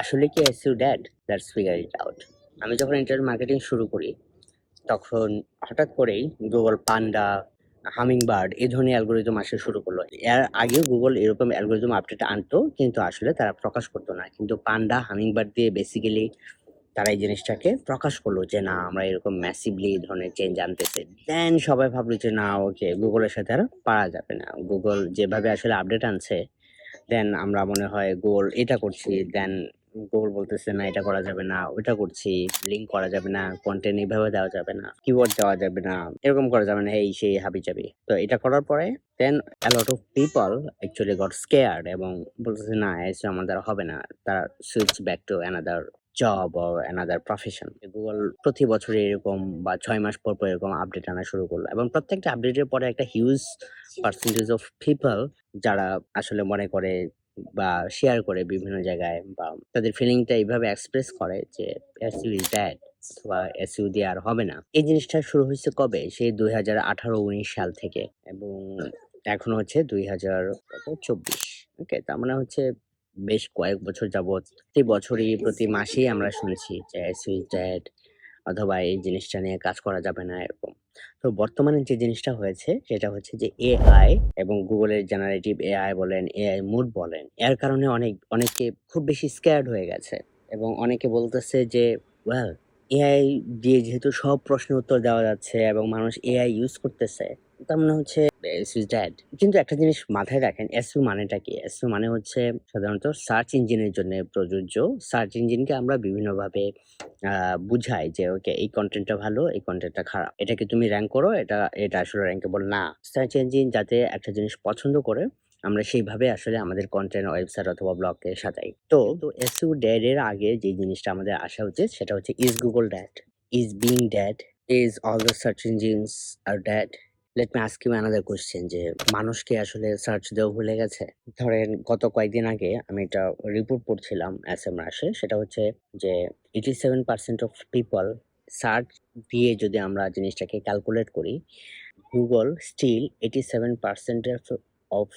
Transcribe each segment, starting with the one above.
আসলে কি SEO dead? Let's figure it out. আমি যখন ইন্টারনেট মার্কেটিং শুরু করি, তখন হঠাৎ করেই গুগল পান্ডা, হামিংবার্ড এই ধরনের অ্যালগরিদম আসা শুরু করলো। এর আগেও গুগল এরকম অ্যালগরিদম আপডেট আনতো, কিন্তু আসলে তারা প্রকাশ করতো না। কিন্তু পান্ডা, হামিংবার্ড দিয়ে বেসিক্যালি তারা এই জিনিসটাকে প্রকাশ করলো যে না, আমরা এরকম ম্যাসিভলি এই ধরনের চেঞ্জ আনতেছি। দেন সবাই ভাবলো যে না, ওকে, গুগলের সাথে আর পারা যাবে না। গুগল যেভাবে আসলে আপডেট আনছে, দেন আমরা মনে হয় গোল এটা করছি, দেন গোল বলতেছে না এটা করা যাবে না, ওইটা করছি, লিঙ্ক করা যাবে না, কন্টেন্ট এইভাবে দেওয়া যাবে না, কিওয়ার্ড দেওয়া যাবে না, এরকম করা যাবে না, এই সেই হাবি জাবি। তো এটা করার পরে দেন a lot of people actually got scared এবং বলতেছে না, এসে আমার দ্বারা হবে না। তারা switch back to another job or another profession. Google প্রতি বছর এরকম বা 6 মাস পর পর এরকম আপডেট আনা শুরু করলো, এবং প্রত্যেকটা আপডেটের পরে একটা হিউজ পার্সেন্টেজ অফ পিপল যারা আসলে মনে করে বা শেয়ার করে বিভিন্ন জায়গায়, বা তাদের ফিলিংটা এইভাবে এক্সপ্রেস করে যে এসইউ ইজ ডেড বা এসইউ দিয়ে আর হবে না। এই জিনিসটা শুরু হয়েছে কবে? সেই 2018-19 সাল থেকে, এবং এখন হচ্ছে 2024। ওকে, তার মানে হচ্ছে বেশ কয়েক বছর যাবত প্রতি বছরই প্রতি মাসেই আমরা শুনছি যে এসইউ ইজ ডেড, অথবা এই জিনিসটা নিয়ে কাজ করা যাবে না, এরকম। তো বর্তমানে যে জিনিসটা হয়েছে সেটা হচ্ছে যে এআই এবং গুগলের জেনারেটিভ এআই বলেন, এআই মুড বলেন, এর কারণে অনেকে খুব বেশি স্ক্যার্ড হয়ে গেছে, এবং অনেকে বলতেছে যে ওয়েল, এআই দিয়ে যেহেতু সব প্রশ্নের উত্তর দেওয়া যাচ্ছে এবং মানুষ এআই ইউজ করতেছে, তার মানে হচ্ছে এসইউ ইজ ডেড। কিন্তু একটা জিনিস মাথায় রাখেন, এসইউ মানেটা কি? এসইউ মানে হচ্ছে সাধারণত সার্চ ইঞ্জিনের জন্য প্রযোজ্য। সার্চ ইঞ্জিনকে আমরা বিভিন্নভাবে বুঝাই যে ওকে, এই কনটেন্টটা ভালো, এই কনটেন্টটা খারাপ। এটাকে তুমি র‍্যাংক করো, এটা আসলে র‍্যাংকেবল না। সার্চ ইঞ্জিন যাতে একটা জিনিস পছন্দ করে, আমরা সেইভাবে আসলে আমাদের কনটেন্ট, ওয়েবসাইট অথবা ব্লগকে সাজাই। তো এসইও ডেড এর আগে যে জিনিসটা আমাদের আসা উচিত সেটা হচ্ছে, is Google dead? Is Bing dead? Is all the search engines are dead? Let me ask you another question, যে মানুষ কি আসলে সার্চ দেওয়া ভুলে গেছে? ধরেন গত কয়েকদিন আগে আমি একটা রিপোর্ট পড়ছিলাম এসএমরাশে, সেটা হচ্ছে যে 87% অফ পিপল সার্চ দিয়ে যদি আমরা জিনিসটাকে ক্যালকুলেট করি, Google still 87% of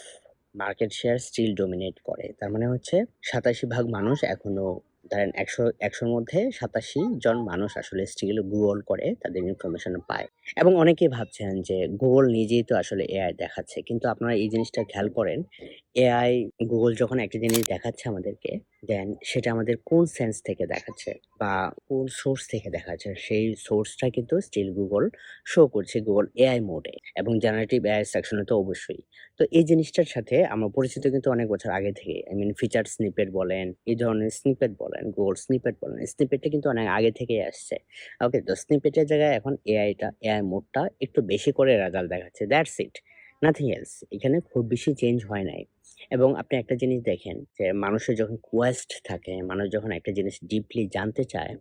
market share still dominate করে। তার মানে হচ্ছে 87 ভাগ মানুষ এখনো, ধরেন 100-100-র মধ্যে 87 জন মানুষ আসলে স্টিল গুগল করে তাদের ইনফরমেশন পায়। এবং অনেকেই ভাবছেন যে গুগল নিজেই তো আসলে এআই দেখাচ্ছে, কিন্তু আপনারা এই জিনিসটা খেয়াল করেন, এআই, গুগল যখন একটা জিনিস দেখাচ্ছে আমাদেরকে, দেন সেটা আমাদের কোন সেন্স থেকে দেখাচ্ছে বা কোন সোর্স থেকে দেখাচ্ছে, সেই সোর্সটা কিন্তু স্টিল গুগল শো করছে গুগল এআই মোডে, এবং জেনারেটিভ এআই সেকশনে তো অবশ্যই। তো এই জিনিসটার সাথে আমরা পরিচিত কিন্তু অনেক বছর আগে থেকে। আই মিন ফিচার স্নিপেট বলেন, এই ধরনের স্নিপেট বলেন, গুগল স্নিপেট বলেন, স্নিপেটটা কিন্তু অনেক আগে থেকেই আসছে। ওকে, তো স্নিপেটের জায়গায় এখন এআই মোডটা একটু বেশি করে রেজাল্ট দেখাচ্ছে, দ্যাটস ইট, নাথিং এলস। এখানে খুব বেশি চেঞ্জ হয় নাই। এবং আপনি একটা জিনিস দেখেন যে মানুষের যখন কোয়েস্ট থাকে, মানুষ যখন একটা জিনিস ডিপলি জানতে চায়,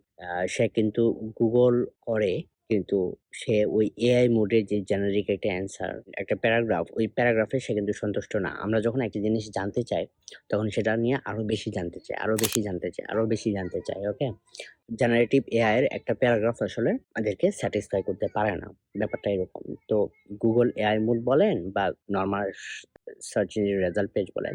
সে কিন্তু গুগল করে, কিন্তু সে ওই এআই মোডে যে জেনারিক একটা অ্যান্সার, একটা প্যারাগ্রাফ, ওই প্যারাগ্রাফে সে কিন্তু সন্তুষ্ট না। আমরা যখন একটা জিনিস জানতে চাই, তখন সেটা নিয়ে আরো বেশি জানতে চাই, আরো বেশি জানতে চাই, আরো বেশি জানতে চাই। ওকে, জেনারেটিভ এআই এর একটা প্যারাগ্রাফ আসলে আমাদেরকে স্যাটিসফাই করতে পারে না। ব্যাপারটা এরকম। তো গুগল এআই মুড বলেন বা normal search engine result page বলেন,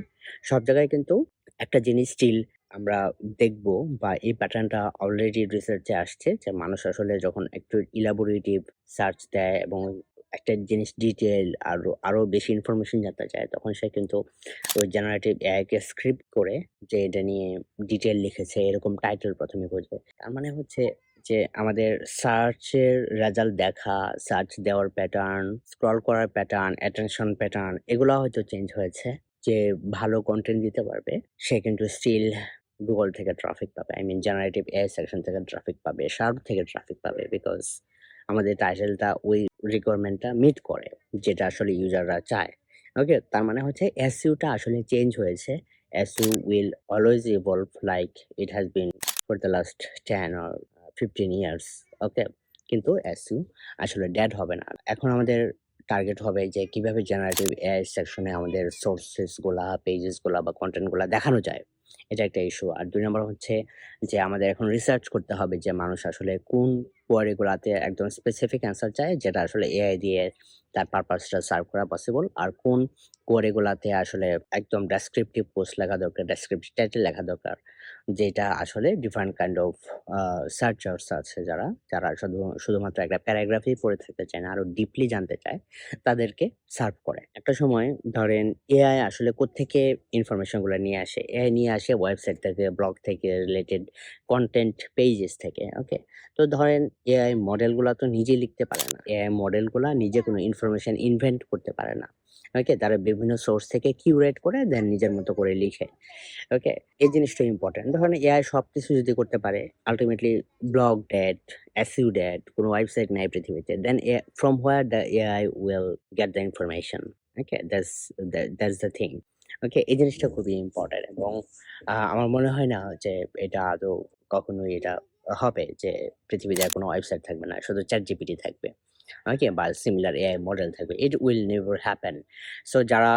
সব জায়গায় কিন্তু একটা জিনিস স্টিল আমরা দেখবো, বা এই প্যাটার্নটা অলরেডি রিসার্চে আসছে, যে মানুষ আসলে যখন একটু ইলাবোরেটিভ সার্চ দেয় এবং একটা জিনিস ডিটেইল আরো বেশি ইনফরমেশন জানতে চায়, তখন সে কিন্তু ওই জেনারেটিভ এআই কে স্ক্রিপ্ট করে, যে এটা নিয়ে ডিটেইল লিখেছে এরকম টাইটেল ১ম এ খোঁজে। তার মানে হচ্ছে যে আমাদের সার্চের রেজাল্ট দেখা, সার্চ দেওয়ার প্যাটার্ন, স্ক্রল করার প্যাটার্ন, অ্যাটেনশন প্যাটার্ন, এগুলা হয়তো চেঞ্জ হয়েছে। যে ভালো কনটেন্ট দিতে পারবে, সে কিন্তু স্টিল গুগল থেকে ট্রাফিক পাবে। I mean generative AI section থেকে ট্রাফিক পাবে, শার্প থেকে ট্রাফিক পাবে, বিকজ আমাদের টাইটেলটা ওই রিকোয়ারমেন্টটা মিট করে, যেটা আসলে ইউজাররা চায়। ওকে, তার মানে হচ্ছে এসইউটা আসলে চেঞ্জ হয়েছে। SEO will always evolve like it has been for the last 10 or 15 years. Okay, কিন্তু এসইউ আসলে ডেড হবে না। এখন আমাদের টার্গেট হবে যে কিভাবে জেনারেটিভ এআই সেকশনে আমাদের সোর্সেস গুলা, পেজেস গুলা বা কনটেন্ট গুলা দেখানো যায়। এটা একটা ইস্যু। আর ২ নাম্বার হচ্ছে যে আমাদের এখন রিসার্চ করতে হবে যে মানুষ আসলে কোন কোয়েরি গুলাতে একদম স্পেসিফিক অ্যান্সার চায়, যেটা আসলে এআই দিয়ে তার পারপাসটা সার্ভ করা পসিবল। আর কোন কোয়েরিগুলাতে আসলে একদম ডেসক্রিপটিভ পোস্ট লেখা দরকার, ডেসক্রিপটিভ টাইটেল লেখা দরকার। যেটা আসলে ডিফারেন্ট কাইন্ড অফ সার্চার্স আছে যারা শুধুমাত্র একটা প্যারাগ্রাফই পড়ে থাকতে চায় না, আরো ডিপলি জানতে চায়, তাদেরকে সার্ভ করে। একটা সময় ধরেন এআই আসলে কোত্থেকে ইনফরমেশন গুলা নিয়ে আসে? এআই নিয়ে আসে ওয়েবসাইট থেকে, ব্লগ থেকে, রিলেটেড কনটেন্ট পেজেস থেকে। ওকে? তো ধরেন এআই মডেলগুলা তো নিজে লিখতে পারে না। এআই মডেলগুলা নিজে কোনো ইনফরমেশন ইনভেন্ট করতে পারে না। ওকে? তারা বিভিন্ন সোর্স থেকে কিউরেট করে দেন নিজের মতো করে লিখে। ওকে? এই জিনিসটা ইম্পোর্টেন্ট। ধরেন এআই সবকিছু যদি করতে পারে, ultimately blog dead, SEO dead, কোনো ওয়েবসাইট নাই পৃথিবীতে। Then from where the AI will get the information. Okay? That's the thing. Okay? এই জিনিসটা খুবই ইম্পোর্টেন্ট এবং আমার মনে হয় না যে এটা আদৌ কখনোই এটা হবে যে পৃথিবীতে আর কোনো ওয়েবসাইট থাকবে না। শুধু ChatGPT থাকবে। ওকে? বা সিমিলার এআই মডেল থাকবে। It will never happen. So যারা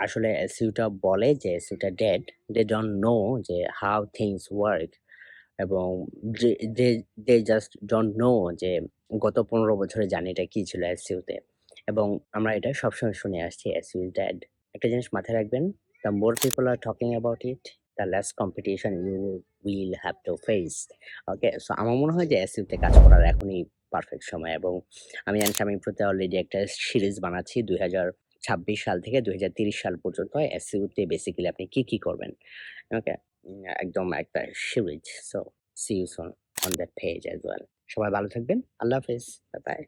আসলে এসইওটা বলে যে এসইওটা ডেড, দে ডোন্ট নো যে হাউ থিংস ওয়ার্ক এবং যে দে দে জাস্ট ডোন্ট নো যে গত ১৫ বছরের জার্নিটা কি ছিল এসইওতে এবং আমরা এটা সবসময় শুনে আসছি এসইও ইজ ডেড। একটা জিনিস মাথায় রাখবেন, the more people are talking about it, the less competition you will have to face. Okay? So আমার মনে হয় যে এসইওতে কাজ করার এখনই পারফেক্ট সময় এবং আমি আনসামিপ্রোতে অলরেডি একটা সিরিজ বানাচ্ছি ২০২৬ সাল থেকে ২০৩০ সাল পর্যন্ত এসইওতে বেসিক্যালি আপনি কি করবেন। ওকে? একদম একটা series. So see you soon on that page as well. সবাই ভালো থাকবেন। আল্লাহ হাফেজ। Bye by.